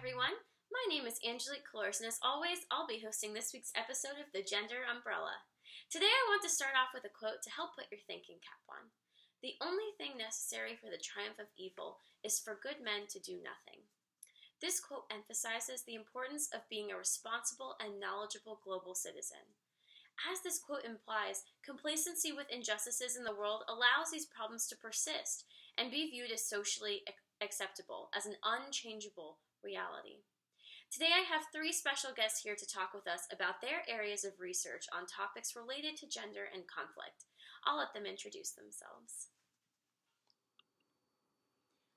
everyone. My name is Angelique Clores, and as always, I'll be hosting this week's episode of The Gender Umbrella. Today I want to start off with a quote to help put your thinking cap on. The only thing necessary for the triumph of evil is for good men to do nothing. This quote emphasizes the importance of being a responsible and knowledgeable global citizen. As this quote implies, complacency with injustices in the world allows these problems to persist and be viewed as socially acceptable, as an unchangeable reality. Today I have three special guests here to talk with us about their areas of research on topics related to gender and conflict. I'll let them introduce themselves.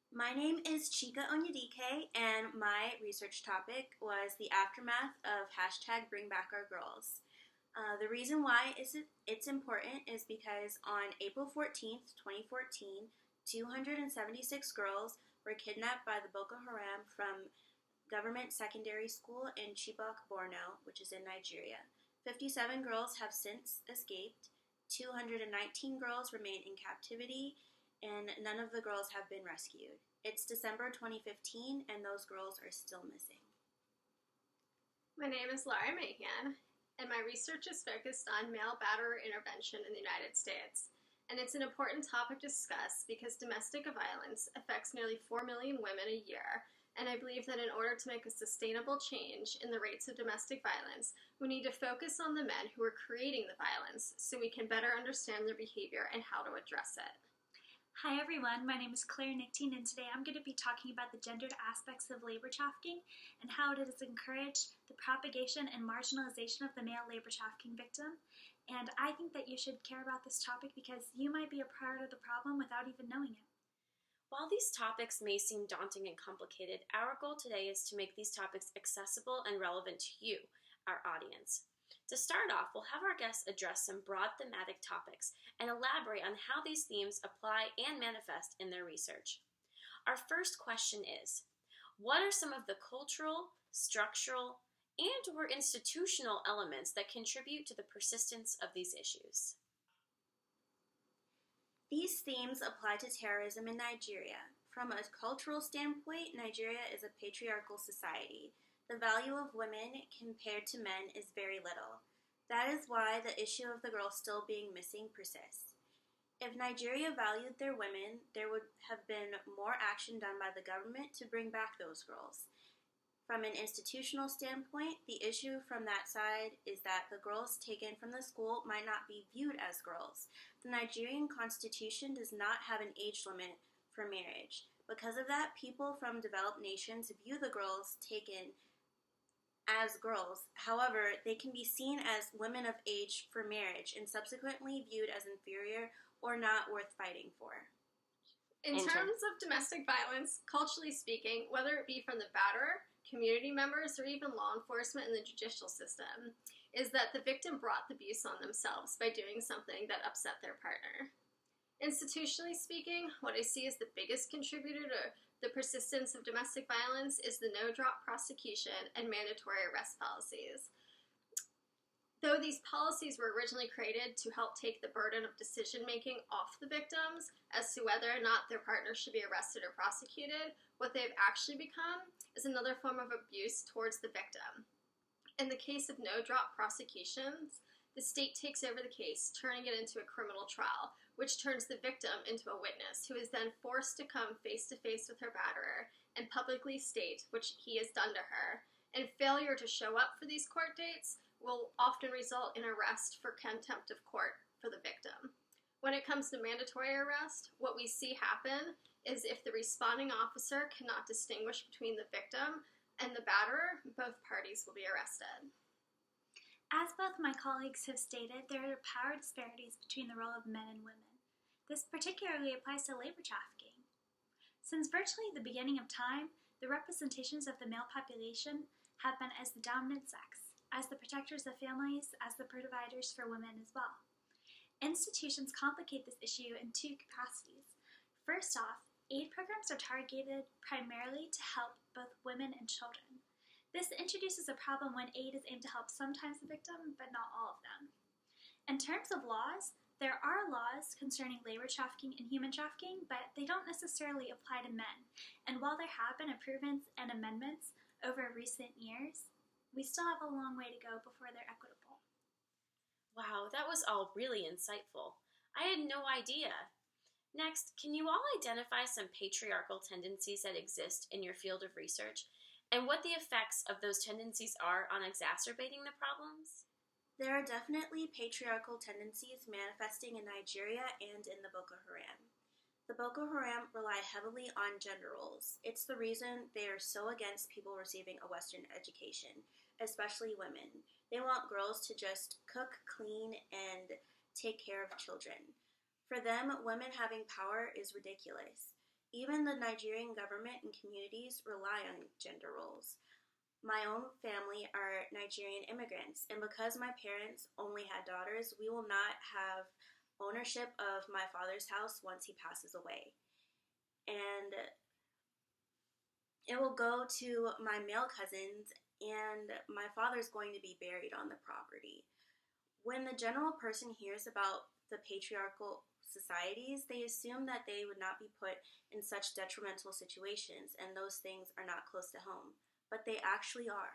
My name is Chika Onyedike, and my research topic was the aftermath of #BringBackOurGirls. The reason why it's important is because on April 14th, 2014, 276 girls were kidnapped by the Boko Haram from Government Secondary School in Chibok, Borno, which is in Nigeria. 57 girls have since escaped, 219 girls remain in captivity, and none of the girls have been rescued. It's December 2015, and those girls are still missing. My name is Laura Mahan, and my research is focused on male batterer intervention in the United States. And it's an important topic to discuss because domestic violence affects nearly 4 million women a year. And I believe that in order to make a sustainable change in the rates of domestic violence, we need to focus on the men who are creating the violence so we can better understand their behavior and how to address it. Hi everyone, my name is Claire Nichtine, and today I'm going to be talking about the gendered aspects of labor trafficking and how it has encouraged the propagation and marginalization of the male labor trafficking victim. And I think that you should care about this topic because you might be a part of the problem without even knowing it. While these topics may seem daunting and complicated, our goal today is to make these topics accessible and relevant to you, our audience. To start off, we'll have our guests address some broad thematic topics and elaborate on how these themes apply and manifest in their research. Our first question is, what are some of the cultural, structural, and/or institutional elements that contribute to the persistence of these issues? These themes apply to terrorism in Nigeria. From a cultural standpoint, Nigeria is a patriarchal society. The value of women compared to men is very little. That is why the issue of the girls still being missing persists. If Nigeria valued their women, there would have been more action done by the government to bring back those girls. From an institutional standpoint, the issue from that side is that the girls taken from the school might not be viewed as girls. The Nigerian constitution does not have an age limit for marriage. Because of that, people from developed nations view the girls taken as girls. However, they can be seen as women of age for marriage and subsequently viewed as inferior or not worth fighting for. In terms of domestic violence, culturally speaking, whether it be from the batterer, community members, or even law enforcement in the judicial system, is that the victim brought the abuse on themselves by doing something that upset their partner. Institutionally speaking, what I see as the biggest contributor to the persistence of domestic violence is the no-drop prosecution and mandatory arrest policies. Though these policies were originally created to help take the burden of decision-making off the victims as to whether or not their partner should be arrested or prosecuted, what they've actually become is another form of abuse towards the victim. In the case of no-drop prosecutions, the state takes over the case, turning it into a criminal trial, which turns the victim into a witness, who is then forced to come face-to-face with her batterer and publicly state what he has done to her. And failure to show up for these court dates will often result in arrest for contempt of court for the victim. When it comes to mandatory arrest, what we see happen is if the responding officer cannot distinguish between the victim and the batterer, both parties will be arrested. As both my colleagues have stated, there are power disparities between the role of men and women. This particularly applies to labor trafficking. Since virtually the beginning of time, the representations of the male population have been as the dominant sex, as the protectors of families, as the providers for women as well. Institutions complicate this issue in two capacities. First off, aid programs are targeted primarily to help both women and children. This introduces a problem when aid is aimed to help sometimes the victim, but not all of them. In terms of laws, there are laws concerning labor trafficking and human trafficking, but they don't necessarily apply to men. And while there have been improvements and amendments, over recent years, we still have a long way to go before they're equitable. Wow, that was all really insightful. I had no idea. Next, can you all identify some patriarchal tendencies that exist in your field of research and what the effects of those tendencies are on exacerbating the problems? There are definitely patriarchal tendencies manifesting in Nigeria and in the Boko Haram. The Boko Haram rely heavily on gender roles. It's the reason they are so against people receiving a Western education, especially women. They want girls to just cook, clean, and take care of children. For them, women having power is ridiculous. Even the Nigerian government and communities rely on gender roles. My own family are Nigerian immigrants, and because my parents only had daughters, we will not have ownership of my father's house once he passes away. And it will go to my male cousins, and my father's going to be buried on the property. When the general person hears about the patriarchal societies, they assume that they would not be put in such detrimental situations, and those things are not close to home. But they actually are.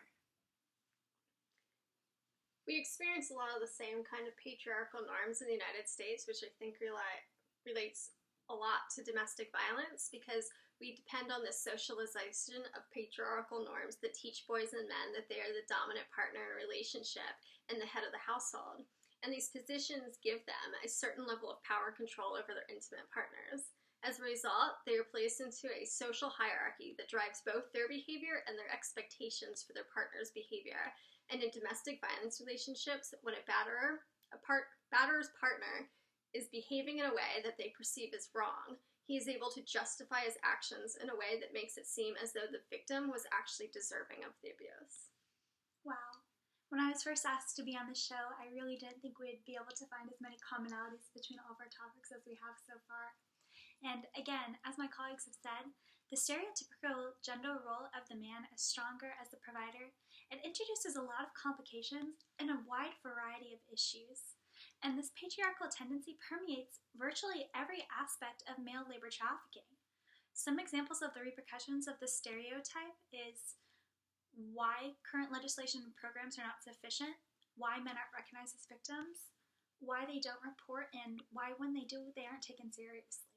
We experience a lot of the same kind of patriarchal norms in the United States, which I think relates a lot to domestic violence because we depend on this socialization of patriarchal norms that teach boys and men that they are the dominant partner in a relationship and the head of the household. And these positions give them a certain level of power control over their intimate partners. As a result, they are placed into a social hierarchy that drives both their behavior and their expectations for their partner's behavior. And in domestic violence relationships, when a batterer's partner is behaving in a way that they perceive as wrong, he is able to justify his actions in a way that makes it seem as though the victim was actually deserving of the abuse. Wow. When I was first asked to be on the show, I really didn't think we'd be able to find as many commonalities between all of our topics as we have so far. And again, as my colleagues have said, the stereotypical gender role of the man as stronger as the provider, it introduces a lot of complications and a wide variety of issues. And this patriarchal tendency permeates virtually every aspect of male labor trafficking. Some examples of the repercussions of this stereotype is why current legislation and programs are not sufficient, why men aren't recognized as victims, why they don't report, and why when they do, they aren't taken seriously.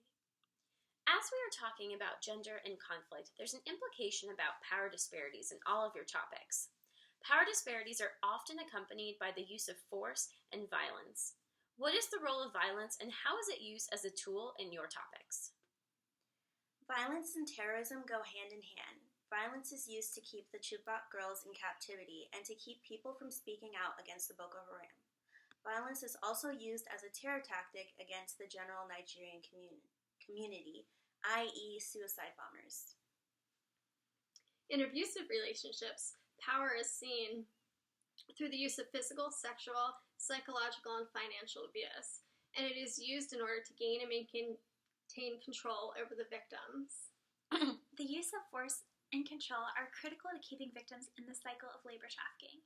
As we are talking about gender and conflict, there's an implication about power disparities in all of your topics. Power disparities are often accompanied by the use of force and violence. What is the role of violence and how is it used as a tool in your topics? Violence and terrorism go hand in hand. Violence is used to keep the Chibok girls in captivity and to keep people from speaking out against the Boko Haram. Violence is also used as a terror tactic against the general Nigerian community, i.e. suicide bombers. In abusive relationships, power is seen through the use of physical, sexual, psychological, and financial abuse, and it is used in order to gain and maintain control over the victims. The use of force and control are critical to keeping victims in the cycle of labor trafficking.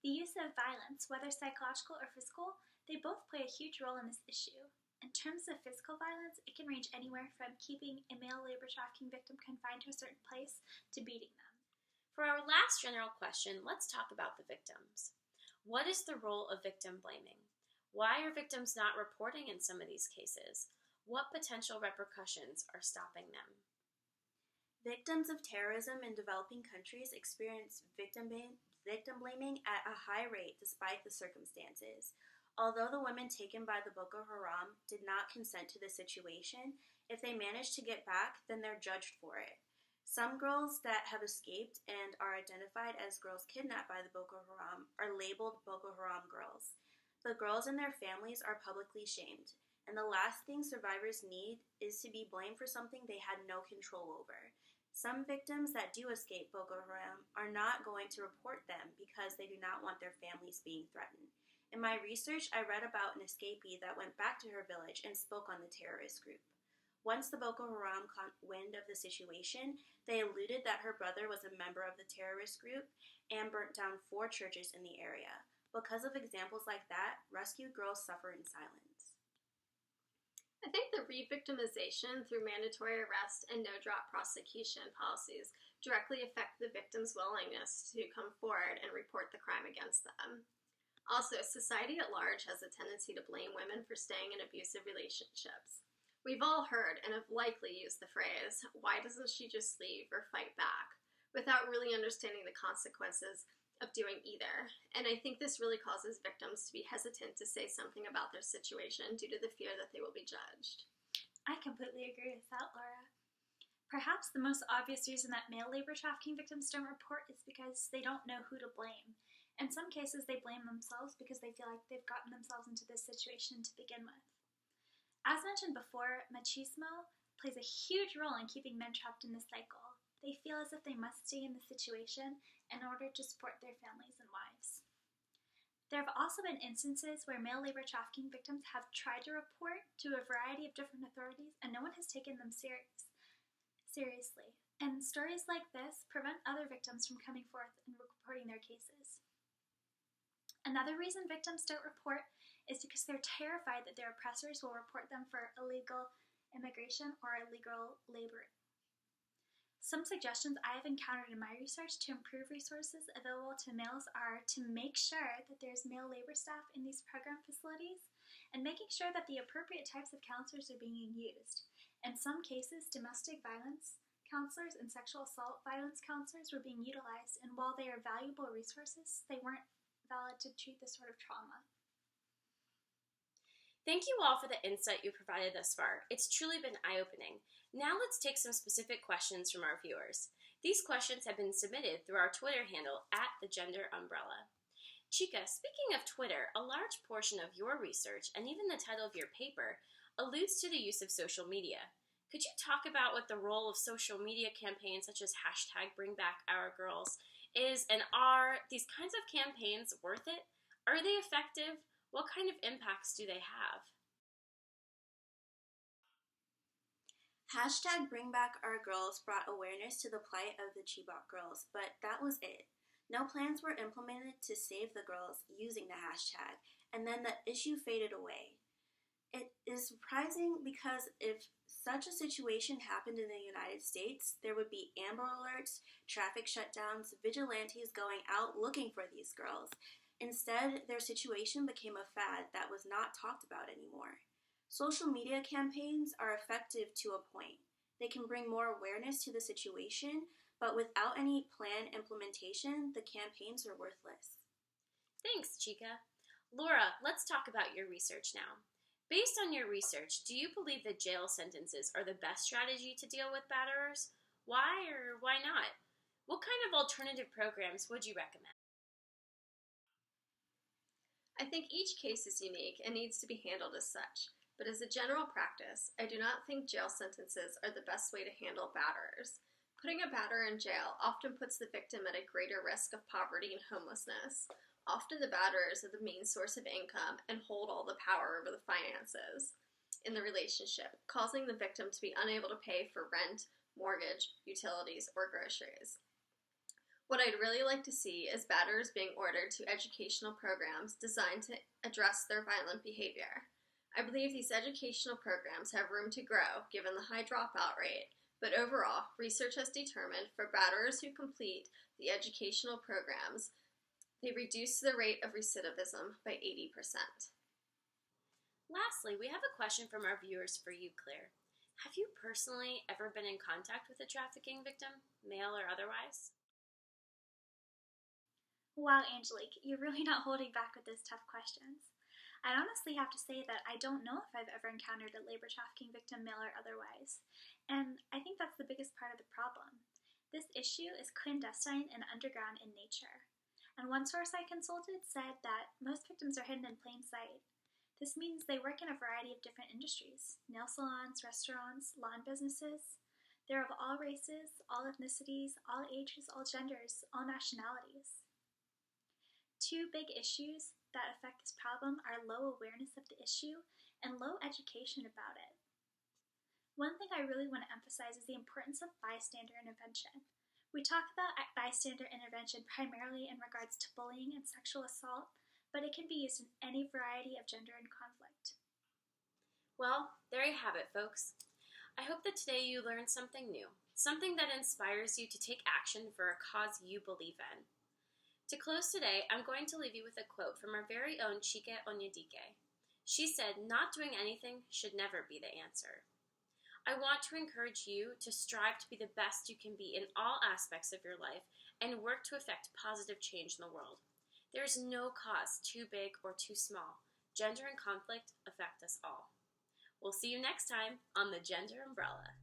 The use of violence, whether psychological or physical, they both play a huge role in this issue. In terms of physical violence, it can range anywhere from keeping a male labor trafficking victim confined to a certain place to beating them. For our last general question, let's talk about the victims. What is the role of victim blaming? Why are victims not reporting in some of these cases? What potential repercussions are stopping them? Victims of terrorism in developing countries experience victim blaming at a high rate despite the circumstances. Although the women taken by the Boko Haram did not consent to the situation, if they manage to get back, then they're judged for it. Some girls that have escaped and are identified as girls kidnapped by the Boko Haram are labeled Boko Haram girls. The girls and their families are publicly shamed, and the last thing survivors need is to be blamed for something they had no control over. Some victims that do escape Boko Haram are not going to report them because they do not want their families being threatened. In my research, I read about an escapee that went back to her village and spoke on the terrorist group. Once the Boko Haram caught wind of the situation, they alluded that her brother was a member of the terrorist group and burnt down 4 churches in the area. Because of examples like that, rescued girls suffer in silence. I think the re-victimization through mandatory arrest and no-drop prosecution policies directly affect the victim's willingness to come forward and report the crime against them. Also, society at large has a tendency to blame women for staying in abusive relationships. We've all heard and have likely used the phrase, "Why doesn't she just leave or fight back?" without really understanding the consequences of doing either. And I think this really causes victims to be hesitant to say something about their situation due to the fear that they will be judged. I completely agree with that, Laura. Perhaps the most obvious reason that male labor trafficking victims don't report is because they don't know who to blame. In some cases, they blame themselves because they feel like they've gotten themselves into this situation to begin with. As mentioned before, machismo plays a huge role in keeping men trapped in this cycle. They feel as if they must stay in the situation in order to support their families and wives. There have also been instances where male labor trafficking victims have tried to report to a variety of different authorities and no one has taken them seriously. And stories like this prevent other victims from coming forth and reporting their cases. Another reason victims don't report is because they're terrified that their oppressors will report them for illegal immigration or illegal labor. Some suggestions I have encountered in my research to improve resources available to males are to make sure that there's male labor staff in these program facilities and making sure that the appropriate types of counselors are being used. In some cases, domestic violence counselors and sexual assault violence counselors were being utilized, and while they are valuable resources, they weren't valid to treat this sort of trauma. Thank you all for the insight you provided thus far. It's truly been eye-opening. Now let's take some specific questions from our viewers. These questions have been submitted through our Twitter handle @thegenderumbrella. Chica, speaking of Twitter, a large portion of your research and even the title of your paper alludes to the use of social media. Could you talk about what the role of social media campaigns such as #BringBackOurGirls is, and are these kinds of campaigns worth it? Are they effective? What kind of impacts do they have? #BringBackOurGirls brought awareness to the plight of the Chibok girls, but that was it. No plans were implemented to save the girls using the hashtag, and then the issue faded away. It is surprising because if such a situation happened in the United States, there would be Amber Alerts, traffic shutdowns, vigilantes going out looking for these girls. Instead, their situation became a fad that was not talked about anymore. Social media campaigns are effective to a point. They can bring more awareness to the situation, but without any planned implementation, the campaigns are worthless. Thanks, Chica. Laura, let's talk about your research now. Based on your research, do you believe that jail sentences are the best strategy to deal with batterers? Why or why not? What kind of alternative programs would you recommend? I think each case is unique and needs to be handled as such, but as a general practice, I do not think jail sentences are the best way to handle batterers. Putting a batterer in jail often puts the victim at a greater risk of poverty and homelessness. Often the batterers are the main source of income and hold all the power over the finances in the relationship, causing the victim to be unable to pay for rent, mortgage, utilities, or groceries. What I'd really like to see is batterers being ordered to educational programs designed to address their violent behavior. I believe these educational programs have room to grow given the high dropout rate, but overall, research has determined for batterers who complete the educational programs, they reduce the rate of recidivism by 80%. Lastly, we have a question from our viewers for you, Claire. Have you personally ever been in contact with a trafficking victim, male or otherwise? Wow, Angelique, you're really not holding back with those tough questions. I honestly have to say that I don't know if I've ever encountered a labor trafficking victim, male or otherwise. And I think that's the biggest part of the problem. This issue is clandestine and underground in nature. And one source I consulted said that most victims are hidden in plain sight. This means they work in a variety of different industries: nail salons, restaurants, lawn businesses. They're of all races, all ethnicities, all ages, all genders, all nationalities. Two big issues that affect this problem are low awareness of the issue and low education about it. One thing I really want to emphasize is the importance of bystander intervention. We talk about bystander intervention primarily in regards to bullying and sexual assault, but it can be used in any variety of gender and conflict. Well, there you have it, folks. I hope that today you learned something new, something that inspires you to take action for a cause you believe in. To close today, I'm going to leave you with a quote from our very own Chika Onyedike. She said, "Not doing anything should never be the answer." I want to encourage you to strive to be the best you can be in all aspects of your life and work to effect positive change in the world. There is no cause too big or too small. Gender and conflict affect us all. We'll see you next time on the Gender Umbrella.